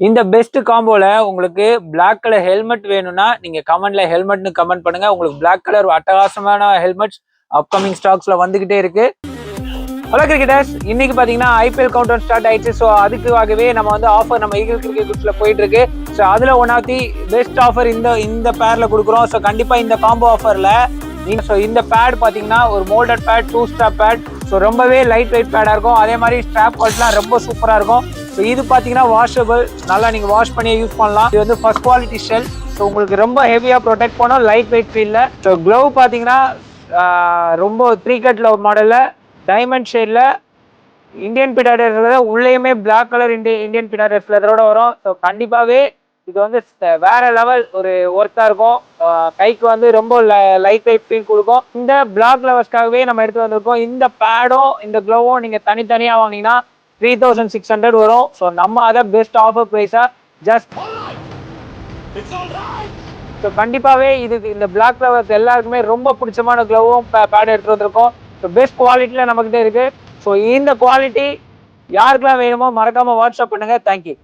இந்த பெஸ்ட் காம்போல உங்களுக்கு black colour helmet வேணும்னா நீங்க கமெண்ட்ல ஹெல்மெட்னு கமெண்ட் பண்ணுங்க. உங்களுக்கு பிளாக் கலர் அட்டகாசமான ஹெல்மெட்ஸ் அப்கமிங் ஸ்டாக்ஸ்ல வந்துகிட்டே இருக்கு. ஹலோ கிரிக்கெட்டர்ஸ், இன்னைக்கு பாத்தீங்கன்னா ஐபிஎல் கவுண்ட் ஸ்டார்ட் ஆயிடுச்சு. ஸோ அதுக்காகவே நம்ம வந்து ஆஃபர் நம்ம ஈகிள் கிரிக்கெட் குட்ஸ்ல போயிட்டு இருக்கு. ஸோ அதுல one of the best offer இந்த பேர்ல கொடுக்குறோம். ஸோ கண்டிப்பா இந்த காம்போ ஆஃபர்ல நீங்க இந்த பேட் பாத்தீங்கன்னா ஒரு moulded pad 2 strap pad. So ரொம்பவே லைட் வெயிட் பேடா இருக்கும். அதே மாதிரி ஸ்ட்ராப் குவாலிட்டிலாம் ரொம்ப சூப்பரா இருக்கும். ஸோ இது பாத்தீங்கன்னா வாஷபிள், நல்லா நீங்க வாஷ் பண்ணி யூஸ் பண்ணலாம். இது வந்து ஃபர்ஸ்ட் குவாலிட்டி ஷெல். ஸோ உங்களுக்கு ரொம்ப ஹெவியா ப்ரொடெக்ட் பண்ணும், லைட் வெயிட் ஃபீல்ல. ஸோ க்ளவ் பாத்தீங்கன்னா ரொம்ப 3 கட் மாடல்ல டைமண்ட் ஷேட்ல இந்தியன் பிடாடர் உள்ளேயுமே பிளாக் கலர் இந்தியன் பிடாடர் லெதரோட வரும். ஸோ கண்டிப்பாவே இது வந்து வேற லெவல் ஒரு ஒர்த்தா இருக்கும். கைக்கு வந்து ரொம்ப லைட் வெயிட் ஃபீல் கொடுக்கும். இந்த பிளாக் லெவர்ஸ்க்காகவே நம்ம எடுத்து வந்திருக்கோம். இந்த பேடும் இந்த க்ளோவும் நீங்க தனித்தனியா வாங்கினீங்கன்னா 3600 வரும். ஸோ நம்ம அதை பெஸ்ட் ஆஃபர் ப்ரைஸா ஜஸ்ட் ஸோ கண்டிப்பாவே இது இந்த பிளாக் லெவர்ஸ் எல்லாருக்குமே ரொம்ப பிடிச்சமான க்ளோவும் பேட் எடுத்து வந்திருக்கோம். ஸோ பெஸ்ட் குவாலிட்டியில நம்மகிட்ட இருக்கு. ஸோ இந்த குவாலிட்டி யாருக்கெல்லாம் வேணுமோ மறக்காம வாட்ஸ்அப் பண்ணுங்க. தேங்க்யூ.